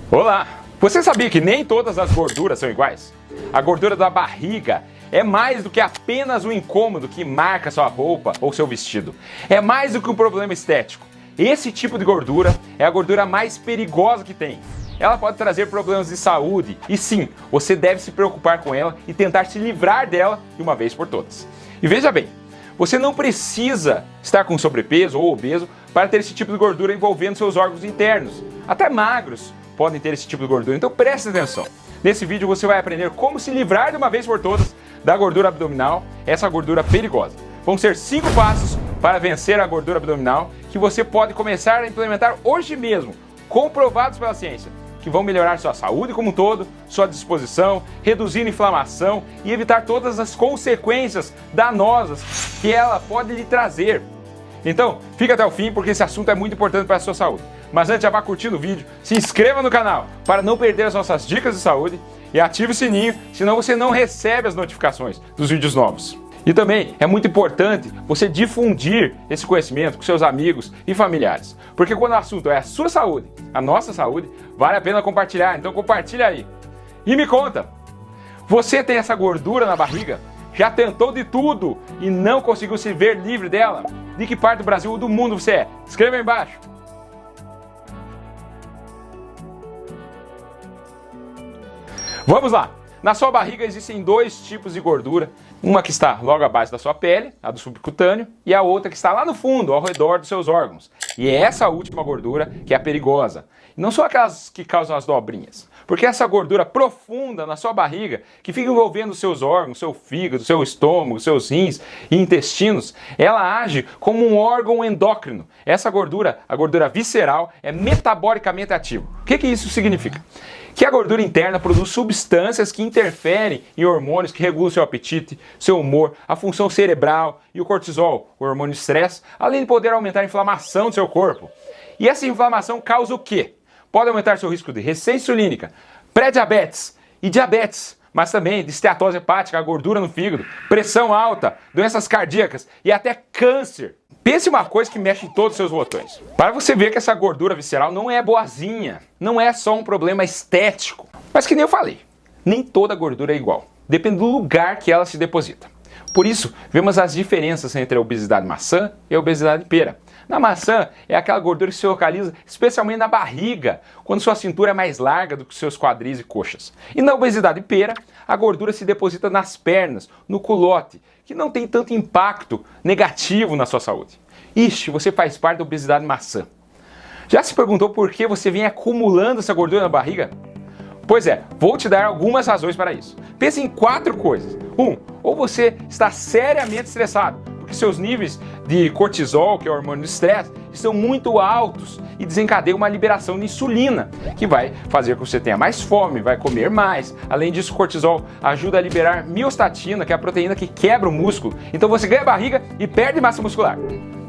Olá! Você sabia que nem todas as gorduras são iguais? A gordura da barriga é mais do que apenas um incômodo que marca sua roupa ou seu vestido. É mais do que um problema estético. Esse tipo de gordura é a gordura mais perigosa que tem. Ela pode trazer problemas de saúde e sim, você deve se preocupar com ela e tentar se livrar dela de uma vez por todas. E veja bem, você não precisa estar com sobrepeso ou obeso para ter esse tipo de gordura envolvendo seus órgãos internos. Até magros podem ter esse tipo de gordura, então preste atenção. Nesse vídeo você vai aprender como se livrar de uma vez por todas da gordura abdominal, essa gordura perigosa. Vão ser 5 passos para vencer a gordura abdominal que você pode começar a implementar hoje mesmo, comprovados pela ciência, que vão melhorar sua saúde como um todo, sua disposição, reduzir a inflamação e evitar todas as consequências danosas que ela pode lhe trazer. Então, fica até o fim porque esse assunto é muito importante para a sua saúde. Mas antes, já vá curtindo o vídeo, se inscreva no canal para não perder as nossas dicas de saúde e ative o sininho, senão você não recebe as notificações dos vídeos novos. E também é muito importante você difundir esse conhecimento com seus amigos e familiares. Porque quando o assunto é a sua saúde, a nossa saúde, vale a pena compartilhar. Então compartilha aí. E me conta, você tem essa gordura na barriga? Já tentou de tudo e não conseguiu se ver livre dela? De que parte do Brasil ou do mundo você é? Escreva aí embaixo. Vamos lá! Na sua barriga existem 2 tipos de gordura, uma que está logo abaixo da sua pele, a do subcutâneo, e a outra que está lá no fundo, ao redor dos seus órgãos. E é essa última gordura que é a perigosa. E não são aquelas que causam as dobrinhas, porque essa gordura profunda na sua barriga, que fica envolvendo os seus órgãos, seu fígado, seu estômago, seus rins e intestinos, ela age como um órgão endócrino. Essa gordura, a gordura visceral, é metabolicamente ativa. O que isso significa? Que a gordura interna produz substâncias que interferem em hormônios que regulam seu apetite, seu humor, a função cerebral e o cortisol, o hormônio estresse, além de poder aumentar a inflamação do seu corpo. E essa inflamação causa o quê? Pode aumentar seu risco de resistência insulínica, pré-diabetes e diabetes, mas também de esteatose hepática, a gordura no fígado, pressão alta, doenças cardíacas e até câncer. Pense uma coisa que mexe em todos os seus botões. Para você ver que essa gordura visceral não é boazinha, não é só um problema estético. Mas que nem eu falei, nem toda gordura é igual. Depende do lugar que ela se deposita. Por isso, vemos as diferenças entre a obesidade maçã e a obesidade pera. Na maçã, é aquela gordura que se localiza especialmente na barriga, quando sua cintura é mais larga do que seus quadris e coxas. E na obesidade pera, a gordura se deposita nas pernas, no culote, que não tem tanto impacto negativo na sua saúde. Ixi, você faz parte da obesidade maçã. Já se perguntou por que você vem acumulando essa gordura na barriga? Pois é, vou te dar algumas razões para isso. Pense em 4 coisas. 1. Ou você está seriamente estressado, porque seus níveis de cortisol, que é o hormônio do estresse, estão muito altos e desencadeiam uma liberação de insulina, que vai fazer com que você tenha mais fome, vai comer mais. Além disso, o cortisol ajuda a liberar miostatina, que é a proteína que quebra o músculo. Então você ganha barriga e perde massa muscular.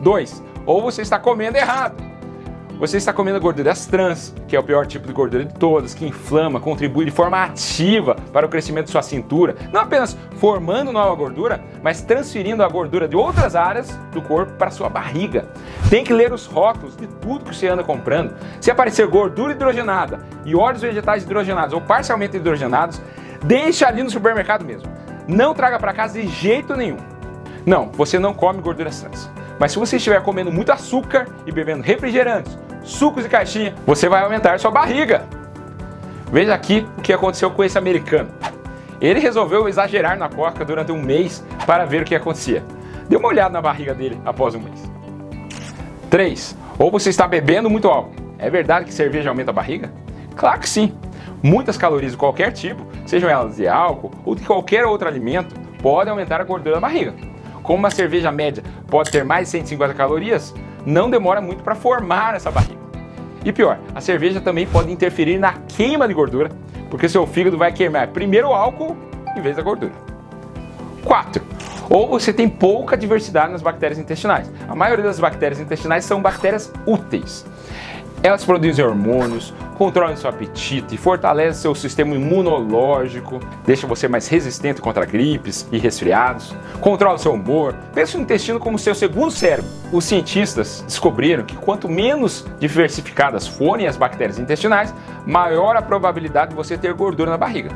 2. Ou você está comendo errado. Você está comendo gorduras trans, que é o pior tipo de gordura de todas, que inflama, contribui de forma ativa para o crescimento de sua cintura, não apenas formando nova gordura, mas transferindo a gordura de outras áreas do corpo para a sua barriga. Tem que ler os rótulos de tudo que você anda comprando. Se aparecer gordura hidrogenada e óleos vegetais hidrogenados ou parcialmente hidrogenados, deixa ali no supermercado mesmo. Não traga para casa de jeito nenhum. Não, você não come gorduras trans. Mas se você estiver comendo muito açúcar e bebendo refrigerantes, sucos e caixinha, você vai aumentar sua barriga. Veja aqui o que aconteceu com esse americano. Ele resolveu exagerar na coca durante um mês para ver o que acontecia. Dê uma olhada na barriga dele após um mês. 3. Ou você está bebendo muito álcool. É verdade que cerveja aumenta a barriga? Claro que sim. Muitas calorias de qualquer tipo, sejam elas de álcool ou de qualquer outro alimento, podem aumentar a gordura da barriga. Como uma cerveja média pode ter mais de 150 calorias, não demora muito para formar essa barriga. E pior, a cerveja também pode interferir na queima de gordura, porque seu fígado vai queimar primeiro o álcool em vez da gordura. 4. Ou você tem pouca diversidade nas bactérias intestinais. A maioria das bactérias intestinais são bactérias úteis. Elas produzem hormônios, controlam seu apetite, fortalecem seu sistema imunológico, deixam você mais resistente contra gripes e resfriados, controlam seu humor. Pensa no intestino como seu segundo cérebro. Os cientistas descobriram que quanto menos diversificadas forem as bactérias intestinais, maior a probabilidade de você ter gordura na barriga.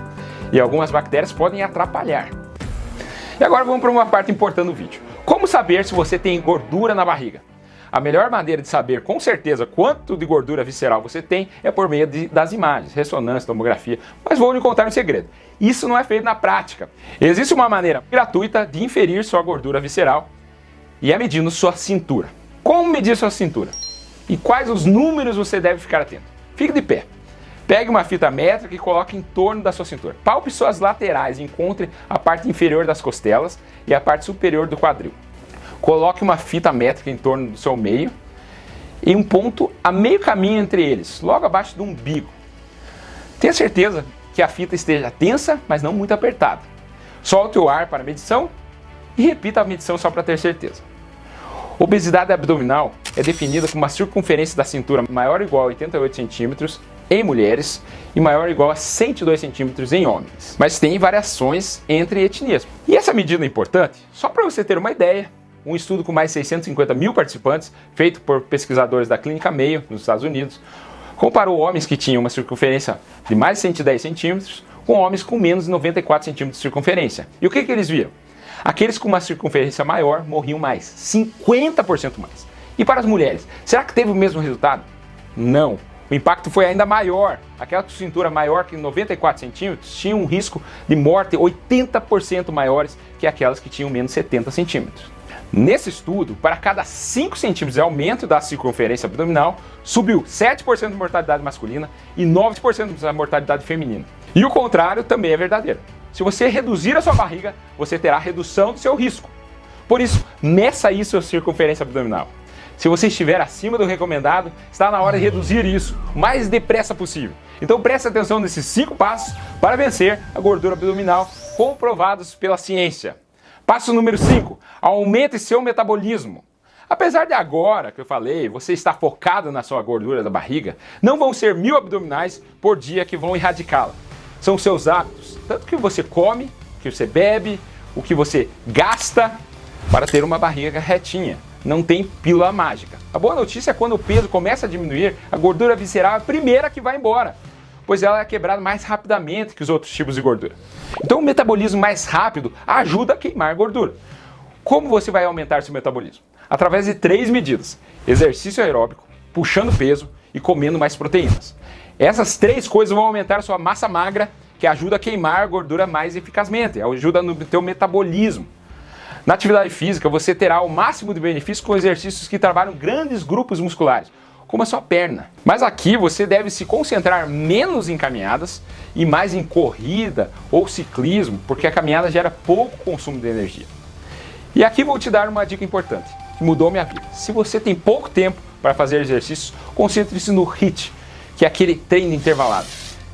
E algumas bactérias podem atrapalhar. E agora vamos para uma parte importante do vídeo. Como saber se você tem gordura na barriga? A melhor maneira de saber com certeza quanto de gordura visceral você tem é por meio das imagens, ressonância, tomografia. Mas vou lhe contar um segredo. Isso não é feito na prática. Existe uma maneira gratuita de inferir sua gordura visceral e é medindo sua cintura. Como medir sua cintura? E quais os números você deve ficar atento? Fique de pé. Pegue uma fita métrica e coloque em torno da sua cintura. Palpe suas laterais e encontre a parte inferior das costelas e a parte superior do quadril. Coloque uma fita métrica em torno do seu meio e um ponto a meio caminho entre eles, logo abaixo do umbigo. Tenha certeza que a fita esteja tensa, mas não muito apertada. Solte o ar para a medição e repita a medição só para ter certeza. Obesidade abdominal é definida como uma circunferência da cintura maior ou igual a 88 centímetros em mulheres e maior ou igual a 102 centímetros em homens. Mas tem variações entre etnias. E essa medida é importante só para você ter uma ideia. Um estudo com mais de 650 mil participantes, feito por pesquisadores da Clínica Mayo, nos Estados Unidos, comparou homens que tinham uma circunferência de mais de 110 centímetros com homens com menos de 94 centímetros de circunferência. E o que eles viram? Aqueles com uma circunferência maior morriam mais, 50% mais. E para as mulheres, será que teve o mesmo resultado? Não. O impacto foi ainda maior. Aquela com cintura maior que 94 centímetros tinha um risco de morte 80% maiores que aquelas que tinham menos 70 centímetros. Nesse estudo, para cada 5 centímetros de aumento da circunferência abdominal, subiu 7% de mortalidade masculina e 9% da mortalidade feminina. E o contrário também é verdadeiro. Se você reduzir a sua barriga, você terá redução do seu risco. Por isso, meça aí sua circunferência abdominal. Se você estiver acima do recomendado, está na hora de reduzir isso o mais depressa possível. Então preste atenção nesses 5 passos para vencer a gordura abdominal comprovados pela ciência. Passo número 5. Aumente seu metabolismo. Apesar de agora que eu falei, você está focado na sua gordura da barriga, não vão ser 1000 abdominais por dia que vão erradicá-la. São seus hábitos, tanto que você come, o que você bebe, o que você gasta para ter uma barriga retinha. Não tem pílula mágica. A boa notícia é quando o peso começa a diminuir, a gordura visceral é a primeira que vai embora, pois ela é quebrada mais rapidamente que os outros tipos de gordura. Então o metabolismo mais rápido ajuda a queimar gordura. Como você vai aumentar seu metabolismo? Através de 3 medidas: exercício aeróbico, puxando peso e comendo mais proteínas. Essas 3 coisas vão aumentar a sua massa magra, que ajuda a queimar a gordura mais eficazmente, ajuda no teu metabolismo. Na atividade física, você terá o máximo de benefício com exercícios que trabalham grandes grupos musculares, como a sua perna. Mas aqui você deve se concentrar menos em caminhadas e mais em corrida ou ciclismo, porque a caminhada gera pouco consumo de energia. E aqui vou te dar uma dica importante, que mudou minha vida. Se você tem pouco tempo para fazer exercícios, concentre-se no HIIT, que é aquele treino intervalado.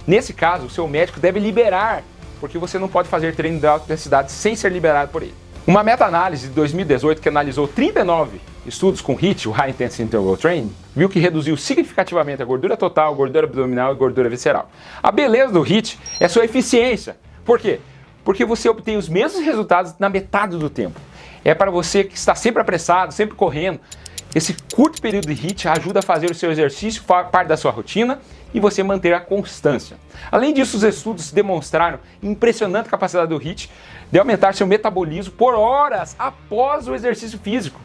Nesse caso, o seu médico deve liberar, porque você não pode fazer treino de alta intensidade sem ser liberado por ele. Uma meta-análise de 2018 que analisou 39 estudos com HIIT, o High Intensity Interval Training, viu que reduziu significativamente a gordura total, gordura abdominal e gordura visceral. A beleza do HIIT é sua eficiência. Por quê? Porque você obtém os mesmos resultados na metade do tempo. É para você que está sempre apressado, sempre correndo. Esse curto período de HIIT ajuda a fazer o seu exercício parte da sua rotina e você manter a constância. Além disso, os estudos demonstraram impressionante capacidade do HIIT de aumentar seu metabolismo por horas após o exercício físico.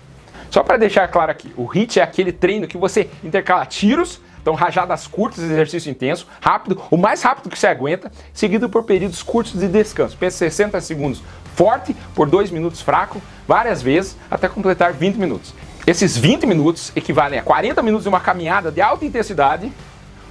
Só para deixar claro aqui, o HIIT é aquele treino que você intercala tiros, então rajadas curtas, exercício intenso, rápido, o mais rápido que você aguenta, seguido por períodos curtos de descanso. Pensa 60 segundos forte, por 2 minutos fraco, várias vezes, até completar 20 minutos. Esses 20 minutos equivalem a 40 minutos de uma caminhada de alta intensidade,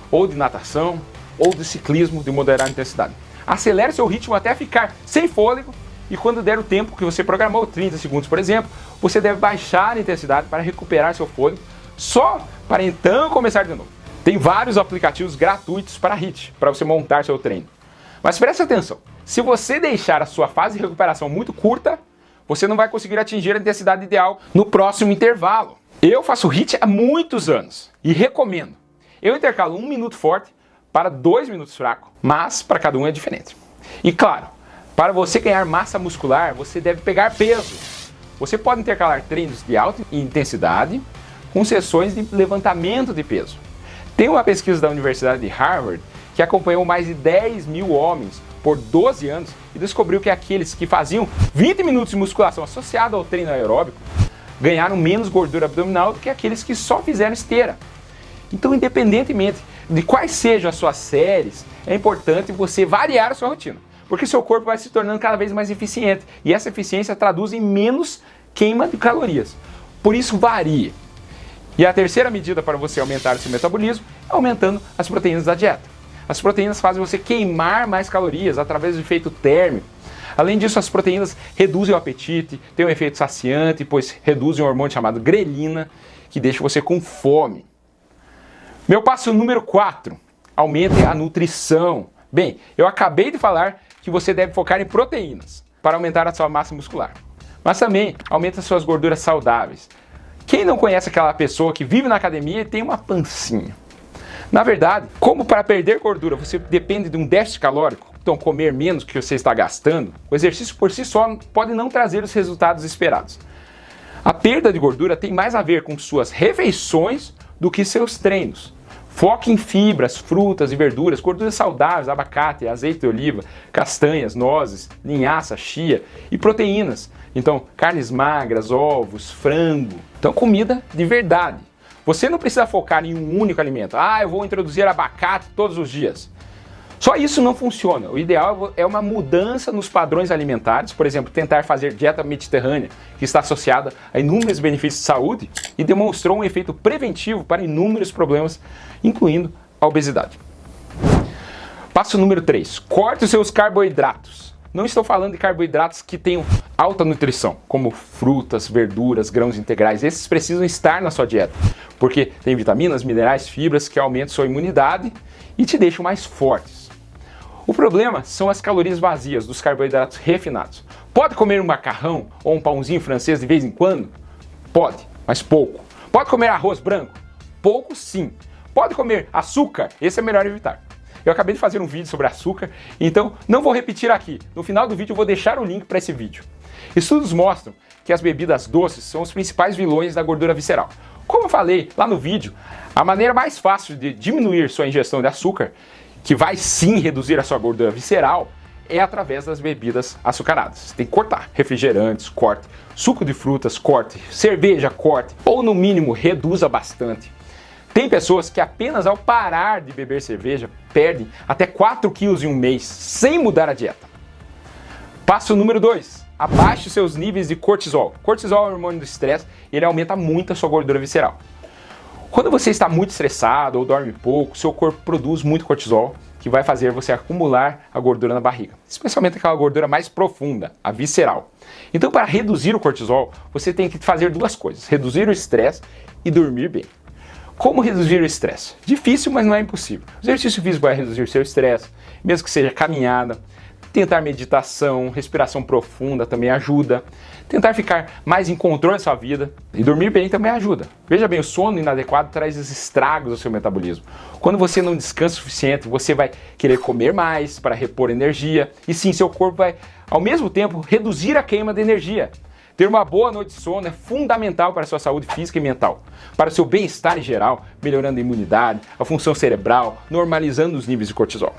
ou de natação, ou de ciclismo de moderada intensidade. Acelere seu ritmo até ficar sem fôlego e quando der o tempo que você programou, 30 segundos por exemplo, você deve baixar a intensidade para recuperar seu fôlego, só para então começar de novo. Tem vários aplicativos gratuitos para HIIT, para você montar seu treino. Mas preste atenção, se você deixar a sua fase de recuperação muito curta, você não vai conseguir atingir a intensidade ideal no próximo intervalo. Eu faço HIIT há muitos anos e recomendo. Eu intercalo 1 minuto forte para 2 minutos fraco, mas para cada um é diferente. E claro, para você ganhar massa muscular, você deve pegar peso. Você pode intercalar treinos de alta intensidade com sessões de levantamento de peso. Tem uma pesquisa da Universidade de Harvard que acompanhou mais de 10 mil homens por 12 anos e descobriu que aqueles que faziam 20 minutos de musculação associada ao treino aeróbico ganharam menos gordura abdominal do que aqueles que só fizeram esteira. Então, independentemente de quais sejam as suas séries, é importante você variar a sua rotina, porque seu corpo vai se tornando cada vez mais eficiente e essa eficiência traduz em menos queima de calorias. Por isso, varie. E a terceira medida para você aumentar o seu metabolismo é aumentando as proteínas da dieta. As proteínas fazem você queimar mais calorias através do efeito térmico. Além disso, as proteínas reduzem o apetite, têm um efeito saciante, pois reduzem um hormônio chamado grelina, que deixa você com fome. Meu passo número 4, aumente a nutrição. Bem, eu acabei de falar que você deve focar em proteínas para aumentar a sua massa muscular. Mas também aumenta as suas gorduras saudáveis. Quem não conhece aquela pessoa que vive na academia e tem uma pancinha? Na verdade, como para perder gordura você depende de um déficit calórico, então comer menos que você está gastando, o exercício por si só pode não trazer os resultados esperados. A perda de gordura tem mais a ver com suas refeições do que seus treinos. Foque em fibras, frutas e verduras, gorduras saudáveis, abacate, azeite de oliva, castanhas, nozes, linhaça, chia e proteínas. Então, carnes magras, ovos, frango. Então, comida de verdade. Você não precisa focar em um único alimento. Eu vou introduzir abacate todos os dias. Só isso não funciona. O ideal é uma mudança nos padrões alimentares, por exemplo, tentar fazer dieta mediterrânea, que está associada a inúmeros benefícios de saúde e demonstrou um efeito preventivo para inúmeros problemas, incluindo a obesidade. Passo número 3. Corte os seus carboidratos. Não estou falando de carboidratos que tenham alta nutrição, como frutas, verduras, grãos integrais. Esses precisam estar na sua dieta, porque tem vitaminas, minerais, fibras que aumentam sua imunidade e te deixam mais fortes. O problema são as calorias vazias dos carboidratos refinados. Pode comer um macarrão ou um pãozinho francês de vez em quando? Pode, mas pouco. Pode comer arroz branco? Pouco sim. Pode comer açúcar? Esse é melhor evitar. Eu acabei de fazer um vídeo sobre açúcar, então não vou repetir aqui. No final do vídeo eu vou deixar o link para esse vídeo. Estudos mostram que as bebidas doces são os principais vilões da gordura visceral. Como eu falei lá no vídeo, a maneira mais fácil de diminuir sua ingestão de açúcar, que vai sim reduzir a sua gordura visceral, é através das bebidas açucaradas. Você tem que cortar. Refrigerantes, corte. Suco de frutas, corte. Cerveja, corte. Ou no mínimo, reduza bastante. Tem pessoas que apenas ao parar de beber cerveja, perdem até 4 quilos em um mês, sem mudar a dieta. Passo número 2. Abaixe os seus níveis de cortisol. Cortisol é um hormônio do estresse e ele aumenta muito a sua gordura visceral. Quando você está muito estressado ou dorme pouco, seu corpo produz muito cortisol, que vai fazer você acumular a gordura na barriga, especialmente aquela gordura mais profunda, a visceral. Então, para reduzir o cortisol, você tem que fazer duas coisas: reduzir o estresse e dormir bem. Como reduzir o estresse? Difícil, mas não é impossível. O exercício físico vai reduzir seu estresse, mesmo que seja caminhada. Tentar meditação, respiração profunda também ajuda. Tentar ficar mais em controle da sua vida e dormir bem também ajuda. Veja bem, o sono inadequado traz os estragos ao seu metabolismo. Quando você não descansa o suficiente, você vai querer comer mais para repor energia. E sim, seu corpo vai, ao mesmo tempo, reduzir a queima de energia. Ter uma boa noite de sono é fundamental para a sua saúde física e mental, para o seu bem-estar em geral, melhorando a imunidade, a função cerebral, normalizando os níveis de cortisol.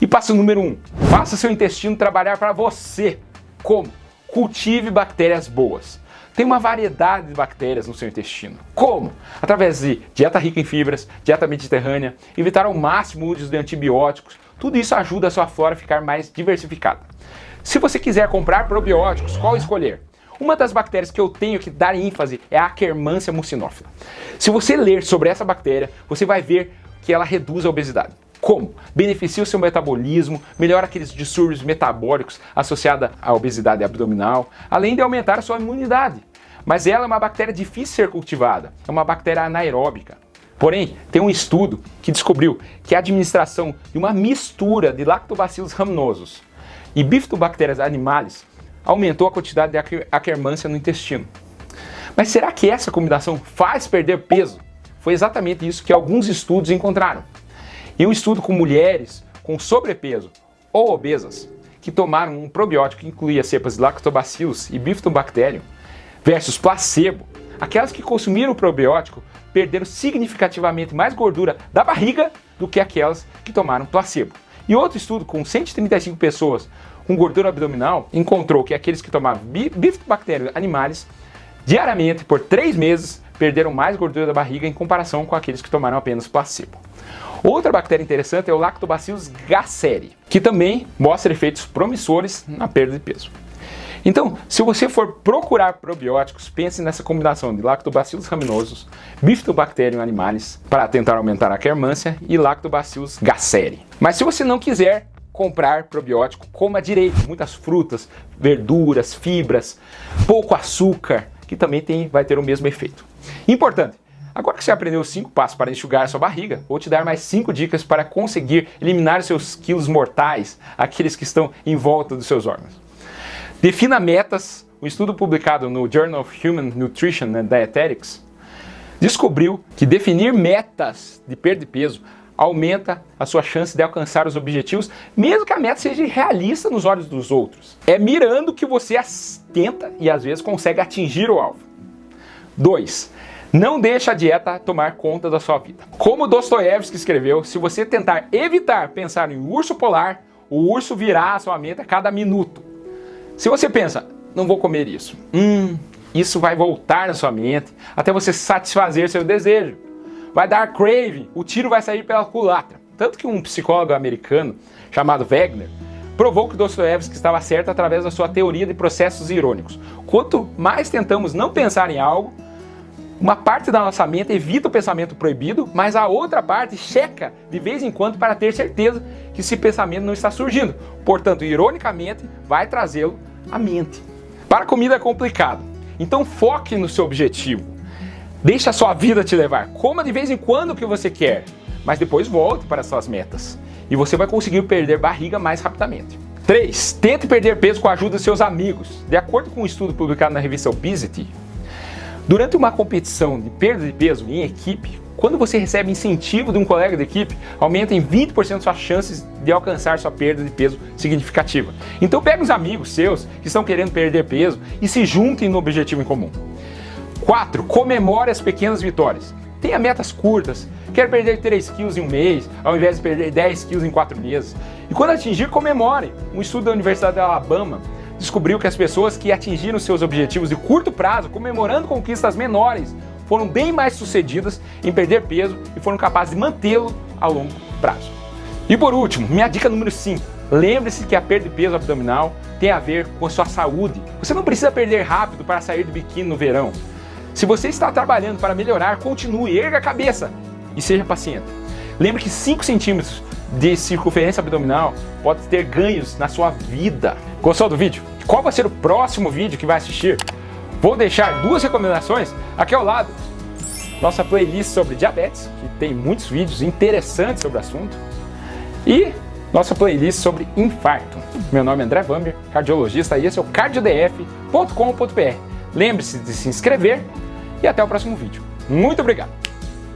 E passo número 1, faça seu intestino trabalhar para você. Como? Cultive bactérias boas. Tem uma variedade de bactérias no seu intestino. Como? Através de dieta rica em fibras, dieta mediterrânea, evitar ao máximo o uso de antibióticos. Tudo isso ajuda a sua flora a ficar mais diversificada. Se você quiser comprar probióticos, qual escolher? Uma das bactérias que eu tenho que dar ênfase é a Akkermansia mucinófila. Se você ler sobre essa bactéria, você vai ver que ela reduz a obesidade. Como? Beneficia o seu metabolismo, melhora aqueles distúrbios metabólicos associados à obesidade abdominal, além de aumentar a sua imunidade. Mas ela é uma bactéria difícil de ser cultivada, é uma bactéria anaeróbica. Porém, tem um estudo que descobriu que a administração de uma mistura de lactobacillus rhamnosus e bifidobactérias animais aumentou a quantidade de Akkermansia no intestino. Mas será que essa combinação faz perder peso? foi exatamente isso que alguns estudos encontraram. Em um estudo com mulheres com sobrepeso ou obesas, que tomaram um probiótico que incluía cepas de Lactobacillus e Bifidobacterium, versus placebo, aquelas que consumiram o probiótico perderam significativamente mais gordura da barriga do que aquelas que tomaram placebo. E outro estudo com 135 pessoas com gordura abdominal encontrou que aqueles que tomavam Bifidobacterium animalis diariamente por 3 meses perderam mais gordura da barriga em comparação com aqueles que tomaram apenas placebo. Outra bactéria interessante é o Lactobacillus gasseri, que também mostra efeitos promissores na perda de peso. Então, se você for procurar probióticos, pense nessa combinação de Lactobacillus rhamnosus, Bifidobacterium animalis, para tentar aumentar a quermância, e Lactobacillus gasseri. Mas se você não quiser comprar probiótico, coma direito, muitas frutas, verduras, fibras, pouco açúcar, que também vai ter o mesmo efeito. Importante, agora que você aprendeu os 5 passos para enxugar a sua barriga, vou te dar mais 5 dicas para conseguir eliminar os seus quilos mortais, aqueles que estão em volta dos seus órgãos. Defina metas. Um estudo publicado no Journal of Human Nutrition and Dietetics descobriu que definir metas de perda de peso aumenta a sua chance de alcançar os objetivos, mesmo que a meta seja realista nos olhos dos outros. É mirando que você tenta e às vezes consegue atingir o alvo. 2. Não deixe a dieta tomar conta da sua vida. Como Dostoiévski escreveu, se você tentar evitar pensar em urso polar, o urso virá à sua mente a cada minuto. Se você pensa, não vou comer isso, isso vai voltar na sua mente até você satisfazer seu desejo. Vai dar craving, o tiro vai sair pela culatra. Tanto que um psicólogo americano chamado Wegner provou que Dostoiévski estava certo através da sua teoria de processos irônicos. Quanto mais tentamos não pensar em algo, uma parte da nossa mente evita o pensamento proibido, mas a outra parte checa de vez em quando para ter certeza que esse pensamento não está surgindo. Portanto, ironicamente, vai trazê-lo à mente. Para a comida é complicado, então foque no seu objetivo. Deixe a sua vida te levar. Coma de vez em quando o que você quer, mas depois volte para as suas metas. E você vai conseguir perder barriga mais rapidamente. 3. Tente perder peso com a ajuda de seus amigos. De acordo com um estudo publicado na revista Obesity, durante uma competição de perda de peso em equipe, quando você recebe incentivo de um colega de equipe, aumenta em 20% suas chances de alcançar sua perda de peso significativa. Então pegue uns amigos seus que estão querendo perder peso e se juntem no objetivo em comum. 4. Comemore as pequenas vitórias. Tenha metas curtas. Quero perder 3 quilos em um mês, ao invés de perder 10 quilos em 4 meses. E quando atingir, comemore. Um estudo da Universidade de Alabama descobriu que as pessoas que atingiram seus objetivos de curto prazo, comemorando conquistas menores, foram bem mais sucedidas em perder peso e foram capazes de mantê-lo a longo prazo. E por último, minha dica número 5. Lembre-se que a perda de peso abdominal tem a ver com a sua saúde. Você não precisa perder rápido para sair do biquíni no verão. Se você está trabalhando para melhorar, continue, erga a cabeça e seja paciente. Lembre que 5 centímetros de circunferência abdominal pode ter ganhos na sua vida. Gostou do vídeo? Qual vai ser o próximo vídeo que vai assistir? Vou deixar 2 recomendações aqui ao lado. Nossa playlist sobre diabetes, que tem muitos vídeos interessantes sobre o assunto. E nossa playlist sobre infarto. Meu nome é André Vamber, cardiologista, e esse é o cardiodf.com.br. Lembre-se de se inscrever e até o próximo vídeo. Muito obrigado!